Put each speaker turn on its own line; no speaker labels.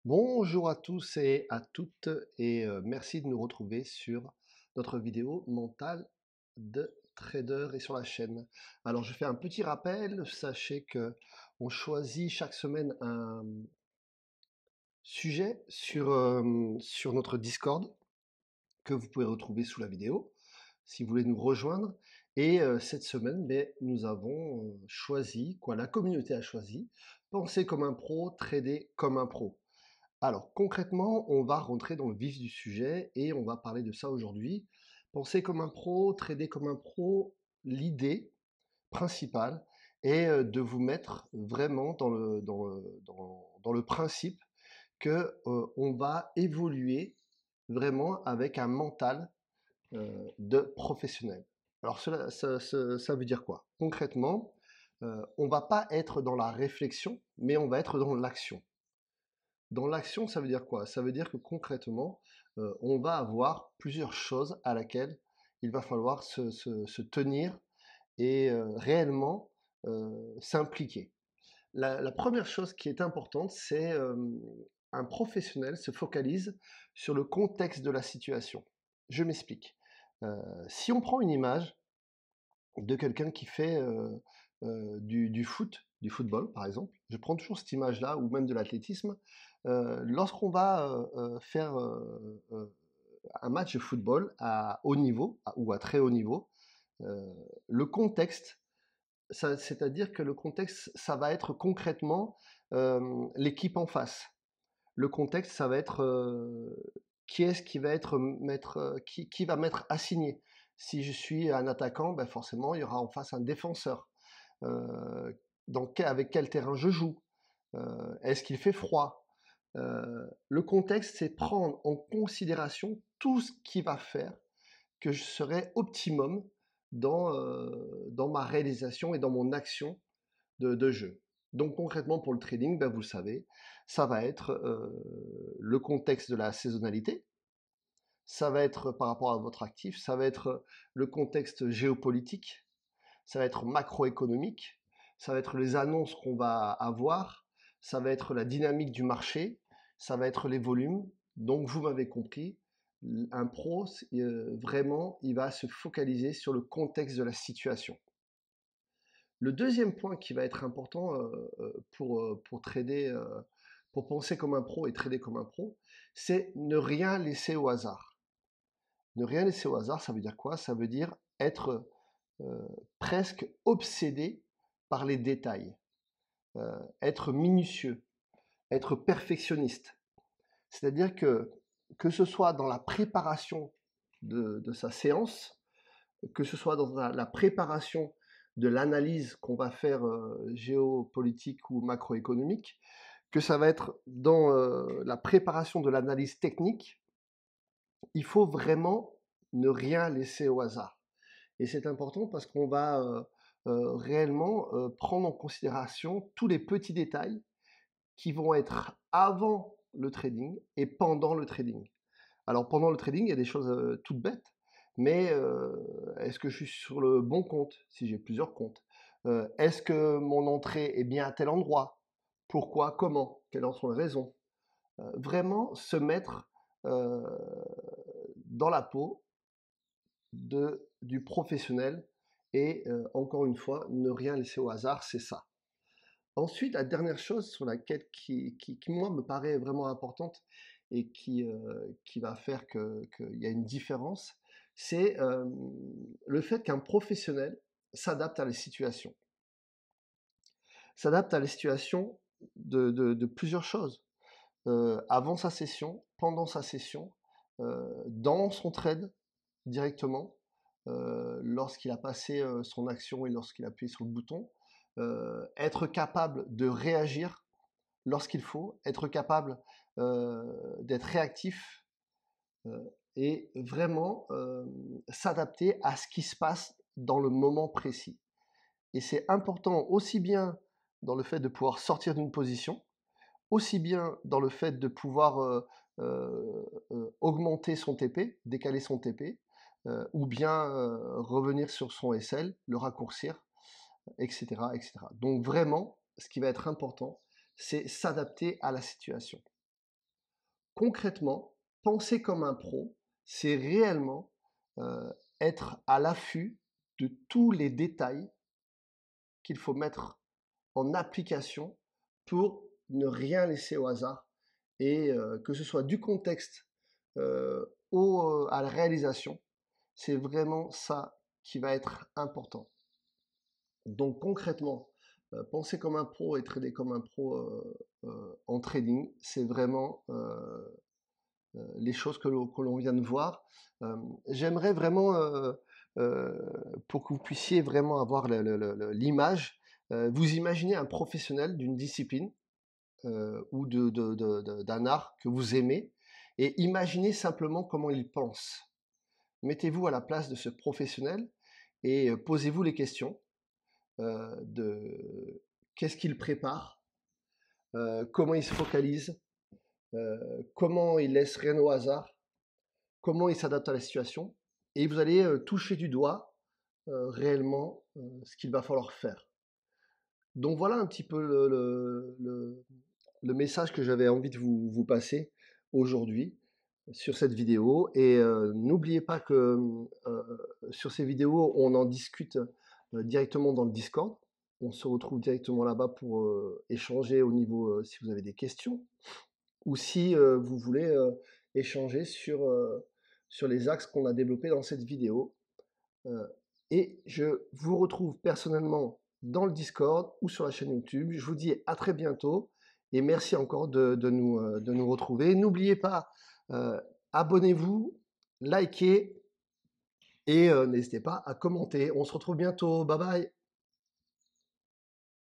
Bonjour à tous et à toutes et merci de nous retrouver sur notre vidéo mentale de trader et sur la chaîne. Alors je fais un petit rappel, sachez que on choisit chaque semaine un sujet sur notre Discord que vous pouvez retrouver sous la vidéo si vous voulez nous rejoindre. Et cette semaine, nous avons choisi, la communauté a choisi, penser comme un pro, trader comme un pro. Alors concrètement, on va rentrer dans le vif du sujet et on va parler de ça aujourd'hui. Penser comme un pro, trader comme un pro, l'idée principale est de vous mettre vraiment dans le principe que on va évoluer vraiment avec un mental de professionnel. Alors ça veut dire quoi? Concrètement, on va pas être dans la réflexion, mais on va être dans l'action. Dans l'action, ça veut dire quoi? Ça veut dire que concrètement, on va avoir plusieurs choses à laquelle il va falloir se tenir et réellement s'impliquer. La première chose qui est importante, c'est un professionnel se focalise sur le contexte de la situation. Je m'explique. Si on prend une image de quelqu'un qui fait du football par exemple, je prends toujours cette image-là, ou même de l'athlétisme, lorsqu'on va faire un match de football à haut niveau, ou à très haut niveau, euh, le contexte, c'est-à-dire que le contexte, ça va être concrètement l'équipe en face. Le contexte, ça va être qui est-ce qui va être qui va m'être assigné. Si je suis un attaquant, ben forcément, il y aura en face un défenseur. Euh, avec quel terrain je joue? Est-ce qu'il fait froid? Le contexte, c'est prendre en considération tout ce qui va faire que je serai optimum dans ma réalisation et dans mon action de jeu. Donc concrètement pour le trading, ben, vous le savez, ça va être le contexte de la saisonnalité, ça va être par rapport à votre actif, ça va être le contexte géopolitique, ça va être macroéconomique, ça va être les annonces qu'on va avoir, ça va être la dynamique du marché, ça va être les volumes. Donc vous m'avez compris, un pro, vraiment, il va se focaliser sur le contexte de la situation. Le deuxième point qui va être important pour trader, pour penser comme un pro et trader comme un pro, c'est ne rien laisser au hasard. Ne rien laisser au hasard, ça veut dire quoi? Ça veut dire être euh, presque obsédé par les détails, être minutieux, être perfectionniste. C'est-à-dire que ce soit dans la préparation de sa séance, que ce soit dans la préparation de l'analyse qu'on va faire géopolitique ou macroéconomique, que ça va être dans la préparation de l'analyse technique, il faut vraiment ne rien laisser au hasard. Et c'est important parce qu'on va réellement prendre en considération tous les petits détails qui vont être avant le trading et pendant le trading. Alors pendant le trading, il y a des choses toutes bêtes, mais est-ce que je suis sur le bon compte si j'ai plusieurs comptes? Est-ce que mon entrée est bien à tel endroit? Pourquoi? Comment? Quelles en sont les raisons? Vraiment se mettre euh, dans la peau du professionnel et encore une fois, ne rien laisser au hasard, c'est ça. Ensuite, la dernière chose sur laquelle qui moi me paraît vraiment importante et qui va faire qu'il y a une différence, c'est le fait qu'un professionnel s'adapte à la situation. S'adapte à la situation de plusieurs choses. Avant sa session, pendant sa session, dans son trade directement, lorsqu'il a passé son action et lorsqu'il a appuyé sur le bouton, être capable de réagir lorsqu'il faut, être capable d'être réactif et vraiment s'adapter à ce qui se passe dans le moment précis. Et c'est important aussi bien dans le fait de pouvoir sortir d'une position, aussi bien dans le fait de pouvoir augmenter son TP, décaler son TP, ou bien revenir sur son SL, le raccourcir, etc., etc. Donc vraiment, ce qui va être important, c'est s'adapter à la situation. concrètement, penser comme un pro, c'est réellement être à l'affût de tous les détails qu'il faut mettre en application pour ne rien laisser au hasard et que ce soit du contexte à la réalisation, c'est vraiment ça qui va être important. Donc concrètement, penser comme un pro et trader comme un pro en trading, c'est vraiment les choses que l'on vient de voir. J'aimerais vraiment, pour que vous puissiez vraiment avoir l'image, vous imaginez un professionnel d'une discipline ou d'un art que vous aimez et imaginez simplement comment il pense. Mettez-vous à la place de ce professionnel et posez-vous les questions de qu'est-ce qu'il prépare, comment il se focalise, comment il laisse rien au hasard, comment il s'adapte à la situation, et vous allez toucher du doigt réellement ce qu'il va falloir faire. Donc voilà un petit peu le message que j'avais envie de vous passer aujourd'hui sur cette vidéo. Et n'oubliez pas que sur ces vidéos, on en discute directement dans le Discord. On se retrouve directement là-bas pour échanger au niveau, si vous avez des questions, ou si vous voulez échanger sur les axes qu'on a développés dans cette vidéo. Et je vous retrouve personnellement dans le Discord ou sur la chaîne YouTube. Je vous dis à très bientôt et merci encore de nous retrouver. N'oubliez pas, abonnez-vous, likez et n'hésitez pas à commenter. On se retrouve bientôt. Bye bye.